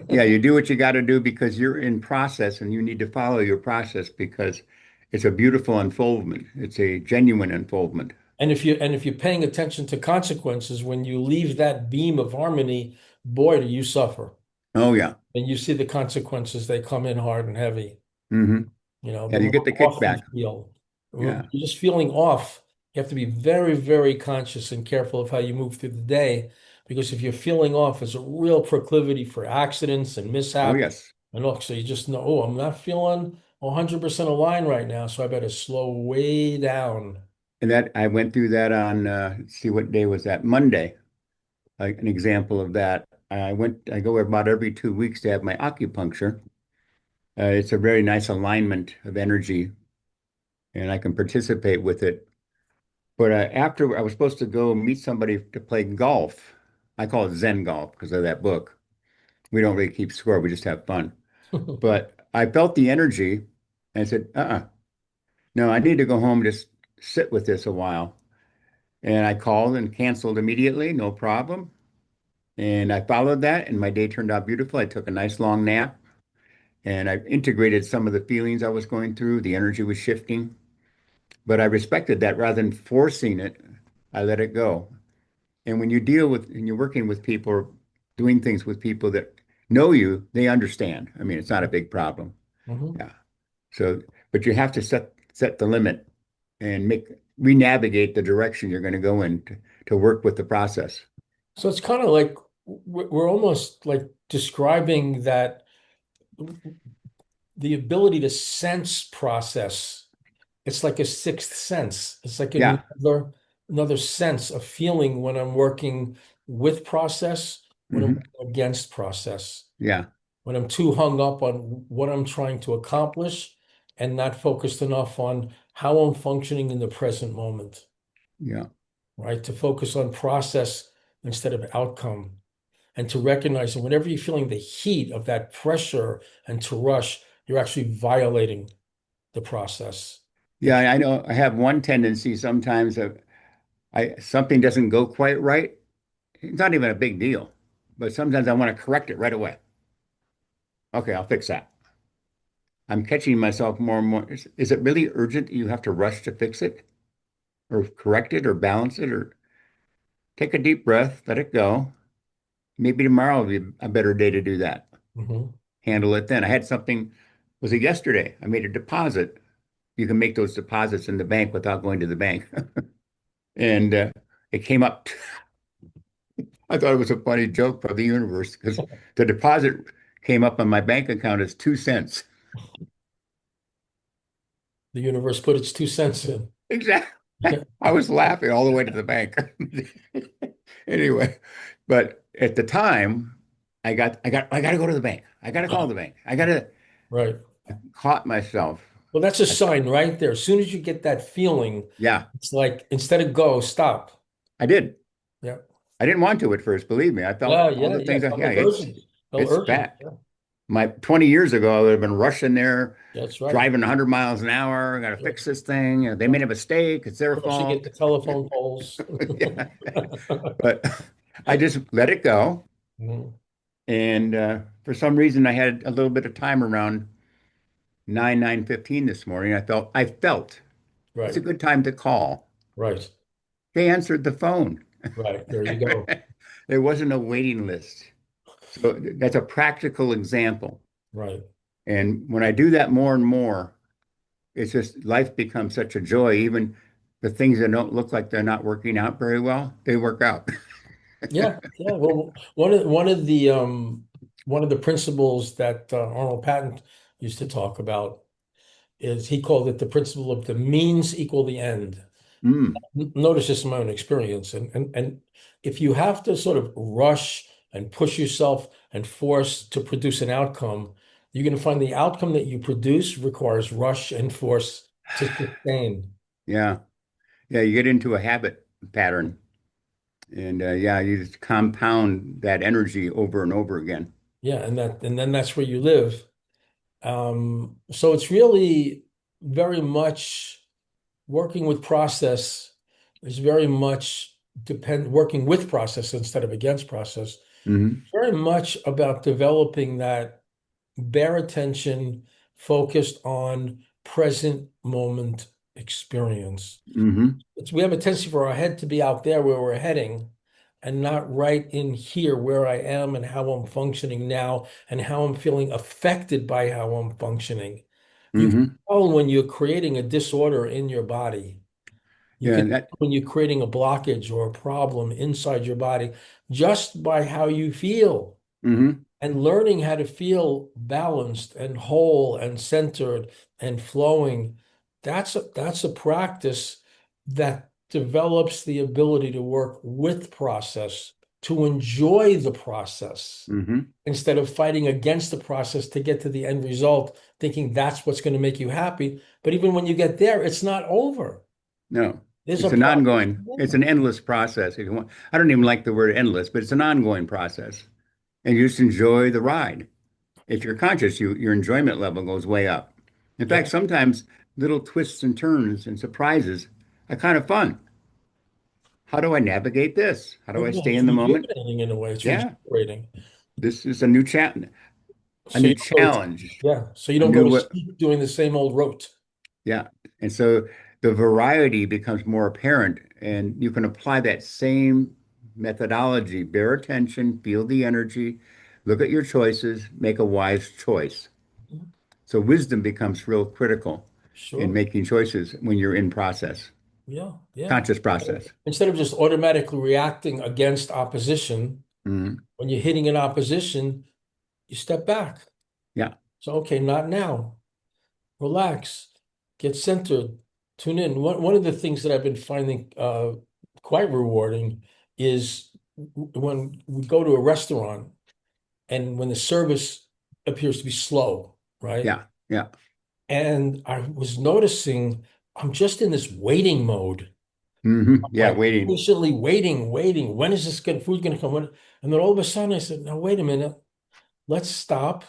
Yeah, do. you do what you got to do because you're in process and you need to follow your process because it's a beautiful unfoldment. It's a genuine unfoldment. And if you're paying attention to consequences, when you leave that beam of harmony, boy, do you suffer. Oh yeah. And you see the consequences, they come in hard and heavy. Hmm. The Yeah, you more get the off you kickback. feel, Yeah. you're just feeling off. You have to be very, very conscious and careful of how you move through the day, because if you're feeling off, there's a real proclivity for accidents and Oh mishaps. yes. And look, so you just know, oh, I'm not feeling 100% aligned right now, so I better slow way down. And that I went through that on let's see what day was that? Monday. Like an example of that. I go about every 2 weeks to have my acupuncture. It's a very nice alignment of energy and I can participate with it. But after I was supposed to go meet somebody to play golf. I call it Zen golf because of that book. We don't really keep score, we just have fun. But I felt the energy and I said, no, I need to go home and just sit with this a while. And I called and canceled immediately, no problem. And I followed that, and my day turned out beautiful. I took a nice long nap and I integrated some of the feelings I was going through. The energy was shifting, but I respected that rather than forcing it. I let it go. And when you deal with and you're working with people or doing things with people that know you, they understand. I mean, it's not a big problem. Mhm. Yeah. So, but you have to set the limit and make re-navigate the direction you're going to go in to work with the process. So it's kind of like we're almost like describing that the ability to sense process it's like a sixth sense. It's like Yeah. another sense of feeling when I'm working with process, when I'm Hmm. working against process, Yeah. when I'm too hung up on what I'm trying to accomplish and not focused enough on how I'm functioning in the present moment, Yeah. right? To focus on process instead of outcome, and to recognize that whenever you're feeling the heat of that pressure and to rush, you're actually violating the process. Yeah. I know I have one tendency sometimes of I something doesn't go quite right. It's not even a big deal, but sometimes I want to correct it right away. Okay, I'll fix that. I'm catching myself more and more. Is it really urgent that you have to rush to fix it or correct it or balance it or take a deep breath, let it go. Maybe tomorrow will be a better day to do that. Mhm. Handle it then. I had something, was it yesterday? I made a deposit. You can make those deposits in the bank without going to the bank. And it came up. I thought it was a funny joke from the universe because the deposit came up on my bank account as 2 cents. The universe put its 2 cents in. Exactly. I was laughing all the way to the bank. Anyway, but at the time, I got to go to the bank. I got to call the bank. Right. I caught myself. Well, that's a I, sign right there. As soon as you get that feeling, yeah, it's like instead of go, stop. I did. Yeah. I didn't want to at first, believe me. I felt Yeah, all yeah, the yeah. things. Felt Yeah, like urgent. Felt it's urgent. bad. Yeah. My 20 years ago, I would have been rushing there, That's right. driving 100 miles an hour. Got to Right. fix this thing. They Yeah. made a mistake. It's their Rushing get fault. the telephone calls. Yeah, but I just let it go. Mhm. And for some reason, I had a little bit of time around 9:15 this morning. I felt it's a Right. good time to call. Right. They answered the phone. Right. There you go. There wasn't a waiting list. So that's a practical example. Right. And when I do that more and more, it's just life becomes such a joy. Even the things that don't look like they're not working out very well, they work out. Yeah. Yeah. Well, one of the principles that Arnold Patton used to talk about is he called it the principle of the means equal the end. Mm, Notice this in my own experience. And if you have to sort of rush and push yourself and force to produce an outcome, you're going to find the outcome that you produce requires rush and force to sustain. yeah. Yeah. You get into a habit pattern. And yeah, you just compound that energy over and over again. Yeah, and then that's where you live. So it's really very much working with process is very much working with process instead of against process. Hmm. Very much about developing that bare attention focused on present moment experience. Hmm. We have a tendency for our head to be out there where we're heading and not right in here where I am and how I'm functioning now and how I'm feeling affected by how I'm functioning. You can Hmm. tell when you're creating a disorder in your body. You Yeah, can and that. tell when you're creating a blockage or a problem inside your body just by how you feel. Hmm. And learning how to feel balanced and whole and centered and flowing, that's a practice that develops the ability to work with process, to enjoy the process Hmm. instead of fighting against the process to get to the end result, thinking that's what's going to make you happy. But even when you get there, it's not over. No, There's a it's an process. ongoing, it's an endless process. If you want, I don't even like the word endless, but it's an ongoing process. And you just enjoy the ride. If you're conscious, your enjoyment level goes way up. In fact, Yeah. sometimes little twists and turns and surprises are kind of fun. How do I navigate this? How do Well, I yeah, stay it's in the moment? rejuvenating in a way. It's Yeah, regenerating. this is a new a So new you don't go to, challenge, yeah, so you a don't go new to what? sleep doing the same old rote. Yeah. And so the variety becomes more apparent, and you can apply that same methodology, bear attention, feel the energy, look at your choices, make a wise choice. So wisdom becomes real critical in Sure. making choices when you're in process, Yeah, yeah. conscious process. Instead of just automatically reacting against opposition, Mhm. when you're hitting an opposition, you step back. Yeah. So, okay, not now. Relax. Get centered. tune in. One of the things that I've been finding quite rewarding is when we go to a restaurant and when the service appears to be slow, right? Yeah, yeah. And I was noticing I'm just in this waiting mode, Yeah, like waiting. patiently waiting. When is this food going to come? And then all of a sudden I said, now wait a minute, let's stop.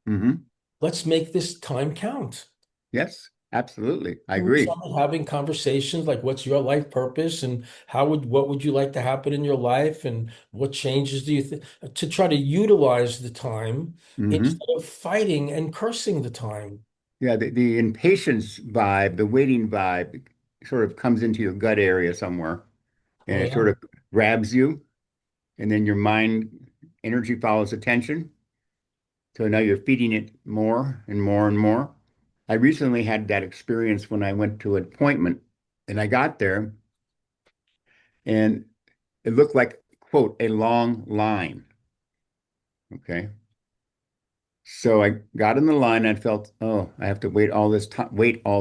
Hmm. Let's make this time count. Yes, absolutely. I We agree. started having conversations like what's your life purpose and what would you like to happen in your life and what changes do you think to try to utilize the time Hmm. instead of fighting and cursing the time. Yeah, the impatience vibe, the waiting vibe sort of comes into your gut area somewhere and Oh it sort yeah. of grabs you, and then your mind energy follows attention. So now you're feeding it more and more and more. I recently had that experience when I went to an appointment and I got there and it looked like, quote, a long line. Okay. So I got in the line and I felt, oh, I have to wait all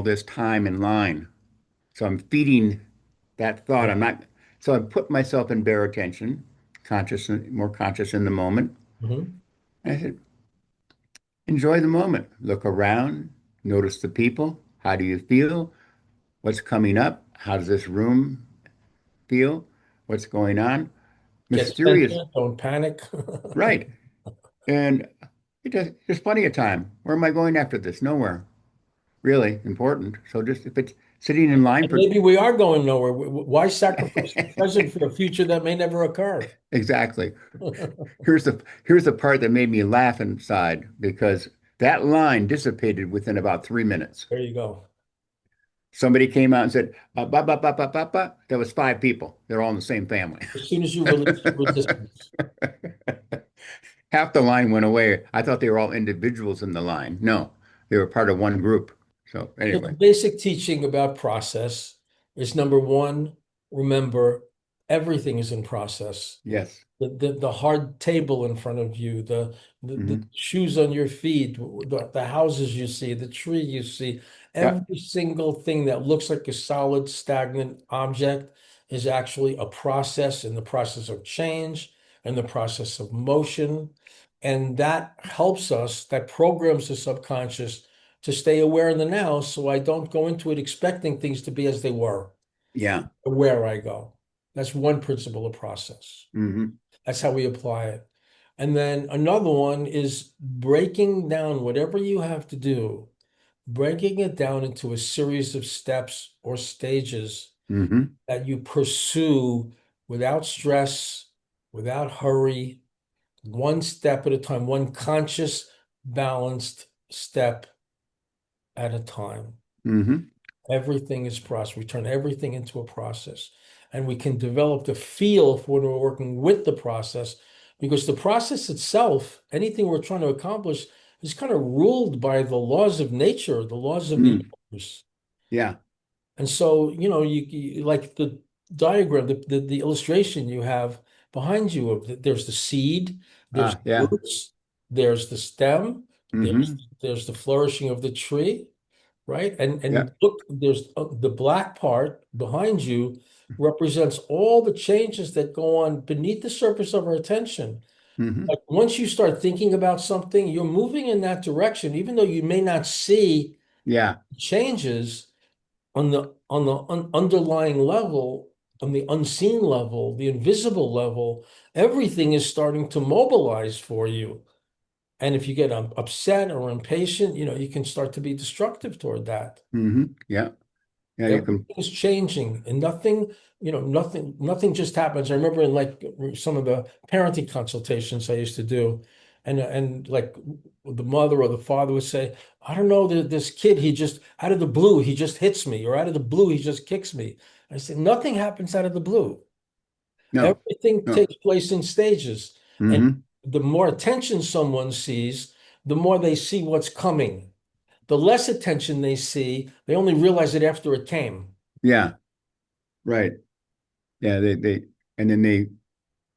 this time in line. So I'm feeding that thought. I'm not, so I put myself in bare attention, more conscious in the moment. Mhm. And I said, enjoy the moment. Look around, notice the people. How do you feel? What's coming up? How does this room feel? What's going on? Get Mysterious, centered, don't panic. right? And there's plenty of time. Where am I going after this? Nowhere really important. So just if it's sitting in line And for maybe we are going nowhere. Why sacrifice the present for a future that may never occur? exactly. Here's the part that made me laugh inside because that line dissipated within about 3 minutes. There you go. Somebody came out and said, ba, ba, ba, ba, ba, ba. There was five people. They're all in the same family. As soon as you release your resistance. Half the line went away. I thought they were all individuals in the line. No, they were part of one group. So So the anyway, basic teaching about process is number one, remember everything is in process. yes. The hard table in front of you, the Hmm. shoes on your feet, the houses you see, the tree you see, Yeah. every single thing that looks like a solid, stagnant object is actually a process in the process of change and the process of motion. And that helps us, that programs the subconscious to stay aware in the now so I don't go into it expecting things to be as they were, Yeah. where I go. That's one principle of process. Hmm. That's how we apply it. And then another one is breaking down whatever you have to do, breaking it down into a series of steps or stages Hmm. that you pursue without stress, without hurry, one step at a time, one conscious, balanced step at a time. Hmm. Everything is process. We turn everything into a process. And we can develop the feel for when we're working with the process because the process itself, anything we're trying to accomplish, is kind of ruled by the laws of nature, the laws of the Mm. universe. Yeah. And so, like the diagram, the illustration you have behind you there's the seed, there's Ah, yeah. roots, there's the stem, Hmm. there's the flourishing of the tree, right? Yeah. And look, there's the black part behind you represents all the changes that go on beneath the surface of our attention. Hmm. Like once you start thinking about something, you're moving in that direction, even though you may not see Yeah. changes on the underlying level, on the unseen level, the invisible level, everything is starting to mobilize for you. And if you get upset or impatient, you can start to be destructive toward that. Yeah. Yeah. You Everything can. is changing and nothing just happens. I remember in like some of the parenting consultations I used to do, and like the mother or the father would say, I don't know, this kid, he just out of the blue, he just hits me, or out of the blue, he just kicks me. I said, nothing happens out of the blue. No. Everything No. takes place in stages. And Hmm. the more attention someone sees, the more they see what's coming. The less attention they see, they only realize it after it came. Yeah. Right. Yeah. And then they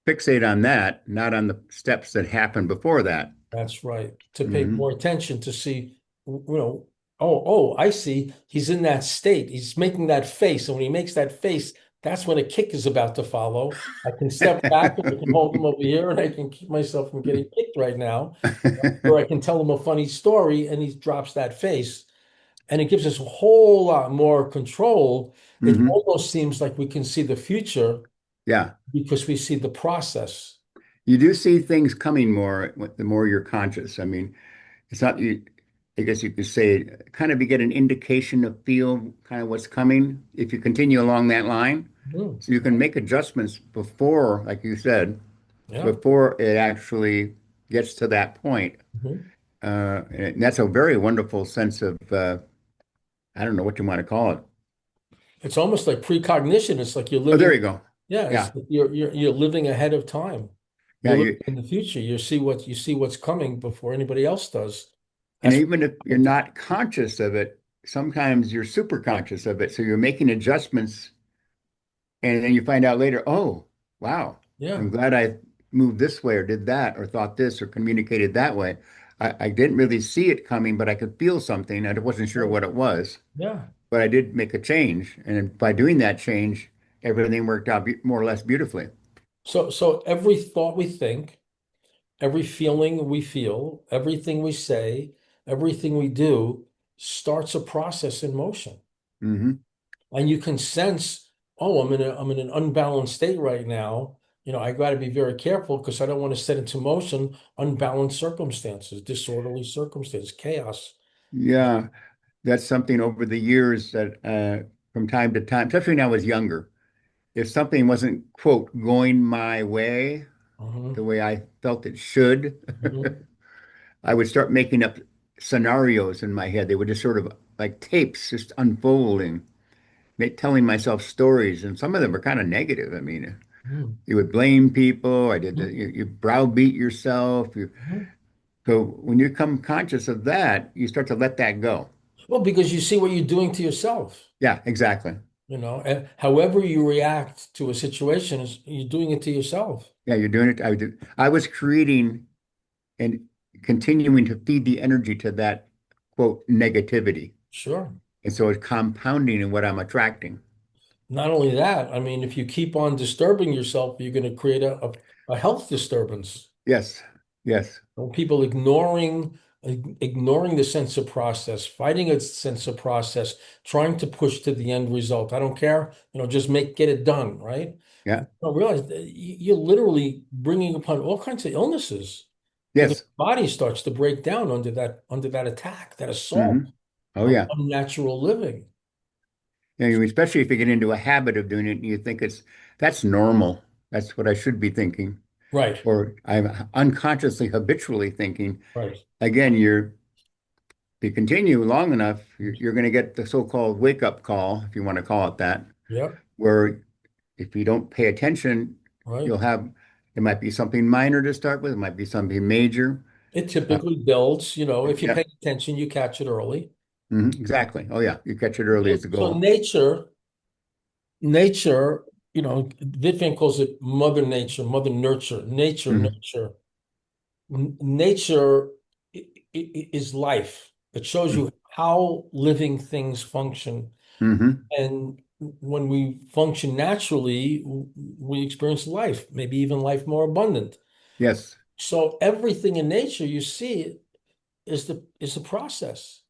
fixate on that, not on the steps that happened before that. That's right. To pay Hmm. more attention to see, I see. He's in that state. He's making that face. And when he makes that face, that's when a kick is about to follow. I can step back and I can hold him over here and I can keep myself from getting kicked right now. Or I can tell him a funny story and he drops that face. And it gives us a whole lot more control. It Hmm. almost seems like we can see the future Yeah. because we see the process. You do see things coming more the more you're conscious. I mean, it's not you. I guess you could say kind of you get an indication of feel kind of what's coming if you continue along that line. Mhm. So you can make adjustments before, like you said, Yeah. before it actually gets to that point. Mhm. And that's a very wonderful sense of I don't know what you want to call it. It's almost like precognition. It's like you're Oh, living, there you go. yeah, Yeah. it's like you're living ahead of time. Yeah, You're living in the future. You see what's coming before anybody else does. and That's even if you're what, not conscious of it, sometimes you're super conscious of it. So you're making adjustments, and then you find out later, oh, wow, yeah. I'm glad I moved this way or did that or thought this or communicated that way. I didn't really see it coming, but I could feel something. I wasn't sure Right. what it was, Yeah. but I did make a change. And by doing that change, everything worked out more or less beautifully. So every thought we think, every feeling we feel, everything we say, everything we do starts a process in motion. Hmm. And you can sense, oh, I'm in an unbalanced state right now. I got to be very careful because I don't want to set into motion unbalanced circumstances, disorderly circumstances, chaos. Yeah, that's something over the years that from time to time, especially when I was younger, if something wasn't, quote, going my way, Mhm, the way I felt it should, mhm, I would start making up scenarios in my head. They were just sort of like tapes just unfolding, telling myself stories, and some of them were kind of negative. I mean, mhm, you would blame people. mhm, You browbeat yourself. mhm. So when you become conscious of that, you start to let that go. Well, because you see what you're doing to yourself, Yeah, exactly. and however you react to a situation is you're doing it to yourself. Yeah, you're doing it. I was creating and continuing to feed the energy to that quote negativity. Sure. And so it's compounding in what I'm attracting. Not only that, I mean, if you keep on disturbing yourself, you're going to create a health disturbance. Yes, yes. People ignoring the sense of process, fighting a sense of process, trying to push to the end result. I don't care, just get it done, right? Yeah, Don't realize that you're literally bringing upon all kinds of illnesses because yes. the body starts to break down under that attack, that assault Hmm. Oh, of yeah. unnatural living. Especially if you get into a habit of doing it and you think that's normal. That's what I should be thinking. Right, Or I'm unconsciously, habitually thinking. right. Again, if you continue long enough, you're going to get the so-called wake-up call, if you want to call it that, Yep, where if you don't pay attention, right. you'll have, it might be something minor to start with, it might be something major. It Uh, typically builds, if you yeah, pay attention, you catch it early. exactly. Oh, yeah, you catch it early as the So goal. nature, Vivian calls it mother nature, mother nurture, nature, Hmm. nurture. Nature is life. It shows you how living things function. Hmm. And when we function naturally, we experience life, maybe even life more abundant. Yes. So everything in nature you see is the process.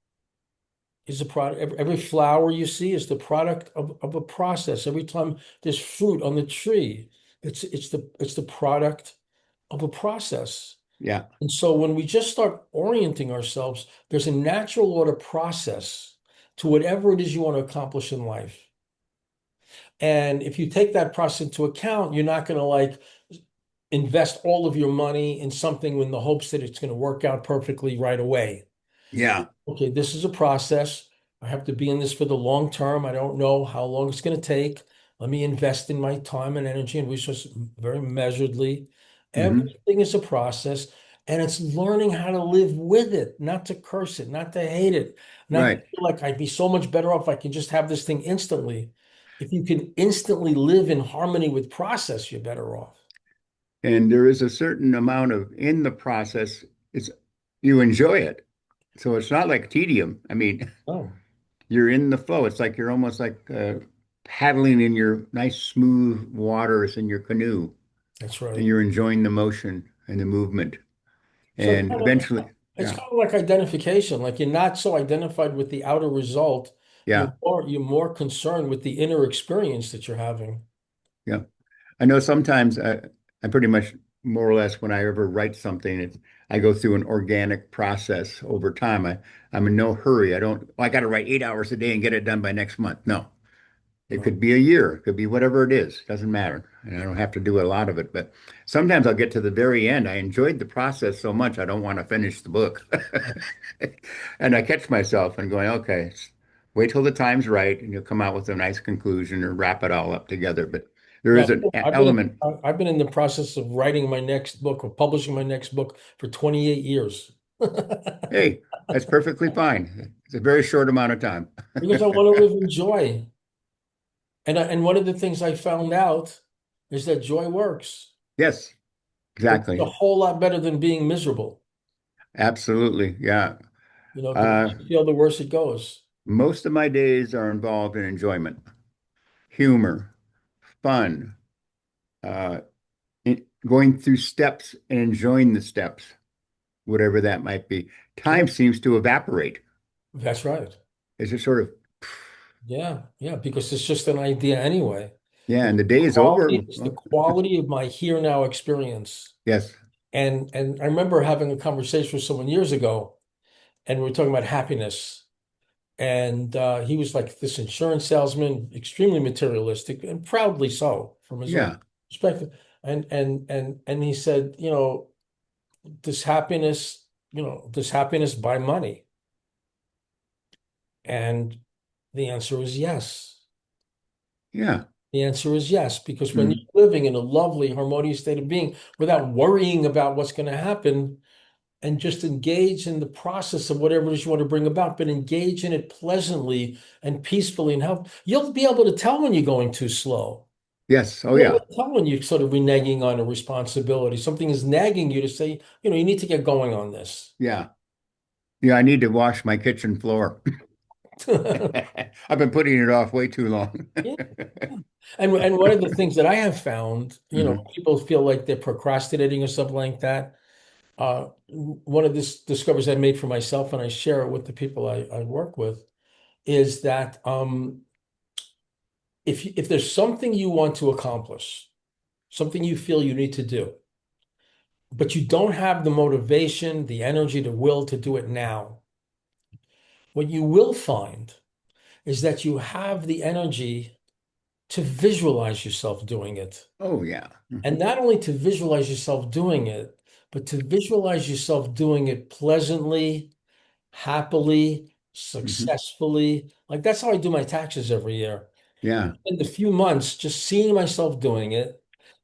Is a product. Every flower you see is the product of a process. Every time there's fruit on the tree, it's the product of a process. Yeah. And so when we just start orienting ourselves, there's a natural order process to whatever it is you want to accomplish in life. And if you take that process into account, you're not going to invest all of your money in something in the hopes that it's going to work out perfectly right away. Yeah. Okay, this is a process. I have to be in this for the long term. I don't know how long it's going to take. Let me invest in my time and energy and resources very measuredly. Hmm. Everything is a process, and it's learning how to live with it, not to curse it, not to hate it, not to Right. feel like I'd be so much better off if I can just have this thing instantly. If you can instantly live in harmony with process, you're better off. And there is a certain amount of in the process, it's you enjoy it. So it's not like tedium. I mean, Oh, you're in the flow. It's like you're almost like paddling in your nice smooth waters in your canoe, that's and right. you're enjoying the motion and the movement. So And eventually, it's yeah, kind of like identification. Like you're not so identified with the outer result. yeah, You're more concerned with the inner experience that you're having. yeah. I know sometimes I pretty much more or less when I ever write something, I go through an organic process over time. I'm in no hurry. I don't, "Oh, I got to write 8 hours a day and get it done by next month." No, it No. could be a year. It could be whatever it is. Doesn't matter. And I don't have to do a lot of it. But sometimes I'll get to the very end. I enjoyed the process so much, I don't want to finish the book. And I catch myself and going, okay, wait till the time's right and you'll come out with a nice conclusion or wrap it all up together. But there Yeah, is an I've been element. I've been in the process of writing my next book or publishing my next book for 28 years. Hey, that's perfectly fine. It's a very short amount of time. Because I want to live in joy. And one of the things I found out is that joy works. Yes, It's a exactly. whole lot better than being miserable. Absolutely. Yeah. The worse Uh, you feel, the worse it goes. most of my days are involved in enjoyment, humor, fun, uh, going through steps and enjoying the steps, whatever that might be. Yeah, Time seems to evaporate. that's right. It's just sort of, Yeah, yeah, because it's just an idea anyway. yeah, and the day is over. It's the quality of my here now experience. Yes. And I remember having a conversation with someone years ago, and we were talking about happiness. And he was like this insurance salesman, extremely materialistic and proudly so from his own Yeah. perspective. And he said, does happiness, does happiness buy money? And the answer is yes. Yeah. The answer is yes, because when Mm. you're living in a lovely, harmonious state of being without worrying about what's going to happen and just engage in the process of whatever it is you want to bring about, but engage in it pleasantly and peacefully and help, you'll be able to tell when you're going too slow. Yes. Oh, You'll be yeah. able to tell when you're sort of reneging on a responsibility. Something is nagging you to say, you need to get going on this. Yeah. Yeah. I need to wash my kitchen floor. I've been putting it off way too long. Yeah. And one of the things that I have found, Hmm. people feel like they're procrastinating or something like that. One of the discoveries I made for myself, and I share it with the people I work with, is that if there's something you want to accomplish, something you feel you need to do, but you don't have the motivation, the energy, the will to do it now, what you will find is that you have the energy to visualize yourself doing it. Oh, yeah. And not only to visualize yourself doing it, but to visualize yourself doing it pleasantly, happily, Hmm. successfully. Like that's how I do my taxes every year. Yeah. In the few months, just seeing myself doing it,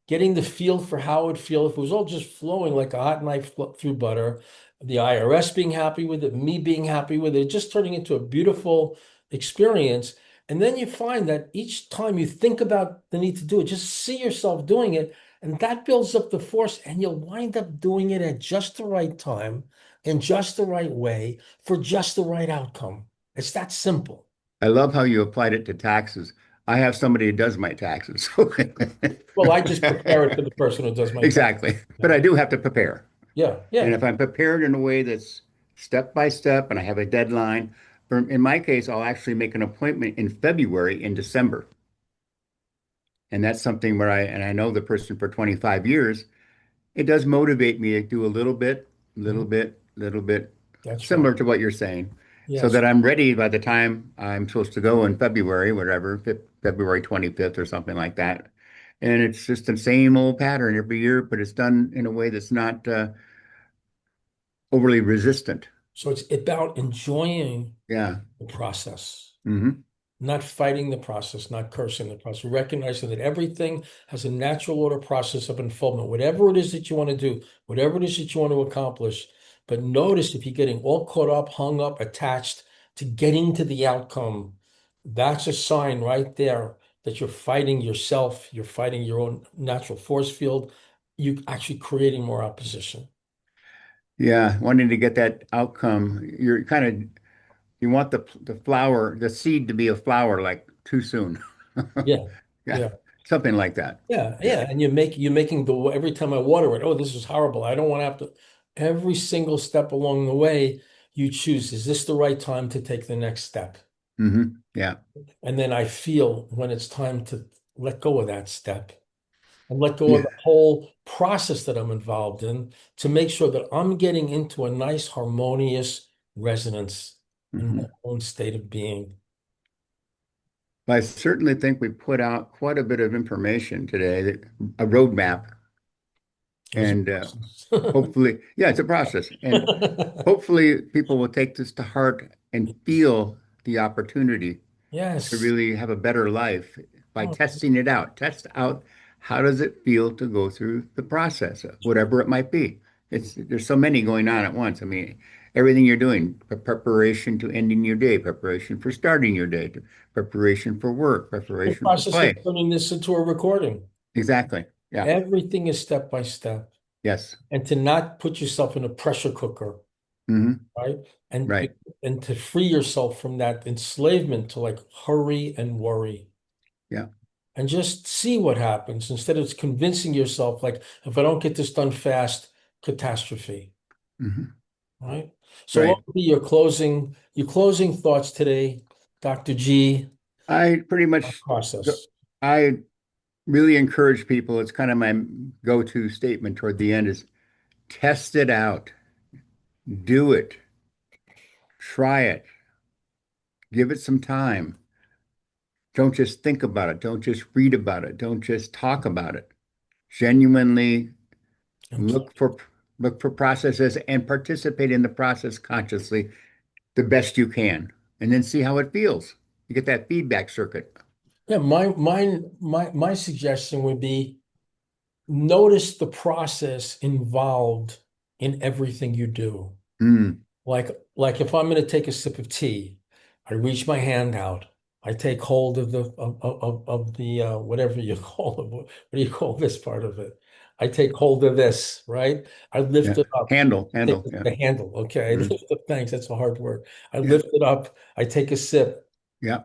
getting the feel for how it would feel if it was all just flowing like a hot knife through butter, the IRS being happy with it, me being happy with it, just turning into a beautiful experience. And then you find that each time you think about the need to do it, just see yourself doing it, and that builds up the force, and you'll wind up doing it at just the right time, in just the right way, for just the right outcome. It's that simple. I love how you applied it to taxes. I have somebody who does my taxes. Well, I just prepare it for the person who does my tax. Exactly. But Yeah, I do have to prepare. yeah, And yeah. if I'm prepared in a way that's step by step and I have a deadline, in my case, I'll actually make an appointment in February in December. And that's something where and I know the person for 25 years, it does motivate me to do a little Mhm. bit, little bit, That's right. similar to what you're saying, so Yes. that I'm ready by the time I'm supposed to go in February, whatever, February 25th or something like that. And it's just the same old pattern every year, but it's done in a way that's not overly resistant. So it's about enjoying Yeah. the process, Hmm. not fighting the process, not cursing the process, recognizing that everything has a natural order process of unfoldment, whatever it is that you want to do, whatever it is that you want to accomplish. But notice if you're getting all caught up, hung up, attached to getting to the outcome, that's a sign right there that you're fighting yourself, you're fighting your own natural force field, you actually creating more opposition. Yeah, wanting to get that outcome. You're kind of you want the flower, the seed to be a flower like too soon. Yeah. Yeah, Yeah. something like that. Yeah. Yeah. Yeah. And you're making the, every time I water it, oh, this is horrible. I don't want to have to, every single step along the way, you choose, is this the right time to take the next step? Yeah. And then I feel when it's time to let go of that step and let go of Yeah. the whole process that I'm involved in to make sure that I'm getting into a nice, harmonious resonance in my hmm own state of being. I certainly think we put out quite a bit of information today, a roadmap, It was a and process. hopefully, yeah, it's a process, and hopefully people will take this to heart and feel the opportunity to Yes. really have a better life by Oh, testing it out. Test out how does it feel to go through the process, whatever it might be. There's so many going on at once. I mean, everything you're doing, preparation to ending your day, preparation for starting your day, preparation for work, the preparation for process of play. turning this into a recording. Exactly. Yeah. Everything is step by step. Yes. And to not put yourself in a pressure cooker, hmm right? And Right. and to free yourself from that enslavement to like hurry and worry. Yeah. And just see what happens instead of convincing yourself like if I don't get this done fast, catastrophe, hmm right? So what Right. would be your closing thoughts today, Dr. G, I pretty much, process? I really encourage people. It's kind of my go-to statement toward the end is test it out, do it, try it, give it some time. Don't just think about it. Don't just read about it. Don't just talk about it. Genuinely And look for look for processes and participate in the process consciously the best you can, and then see how it feels. You get that feedback circuit. yeah, my suggestion would be notice the process involved in everything you do. Mm, Like if I'm going to take a sip of tea, I reach my hand out. I take hold of the of the whatever you call it. What do you call this part of it? I take hold of this, right? I lift yeah. it up. Take Handle. Yeah. the handle. Okay. I Mm, lift it. Thanks. That's a hard word. I yeah. lift it up. I take a sip. Yeah.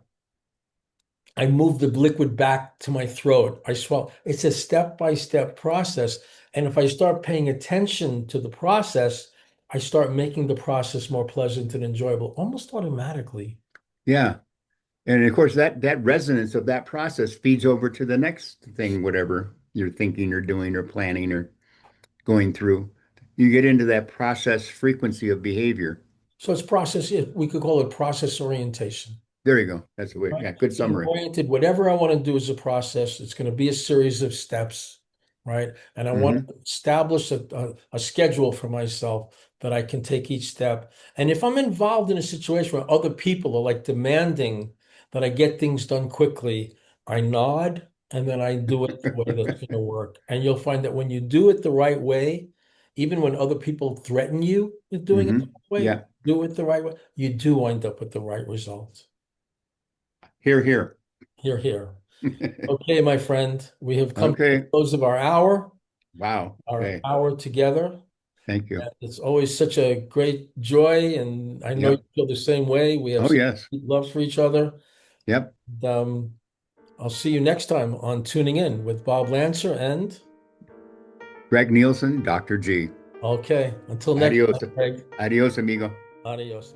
I move the liquid back to my throat. I swallow. It's a step-by-step process. And if I start paying attention to the process, I start making the process more pleasant and enjoyable almost automatically. Yeah. And of course, that resonance of that process feeds over to the next thing, whatever you're thinking or doing or planning or going through. You get into that process frequency of behavior. So it's process, yeah, we could call it process orientation. There you go. That's the way. Right? Yeah, good Being summary. oriented, whatever I want to do as a process, it's going to be a series of steps, right? And I want hmm to establish a schedule for myself that I can take each step. And if I'm involved in a situation where other people are like demanding that I get things done quickly, I nod and then I do it the way that's going to work. And you'll find that when you do it the right way, even when other people threaten you with doing it the right way, Yeah. do it the right way, you do wind up with the right result. Here, here. Here, here. Okay, my friend, we have come to the Okay. close of Wow. our Okay. hour together. Thank you. And it's always such a great joy, and I know you Yep. feel the same way. We have Oh, such yes. deep love for each other. Yep. And, I'll see you next time on Tuning In with Bob Lancer. And Greg Nielsen, Dr. G. okay, until next time, Adios. Greg. Adios, amigo. Adios.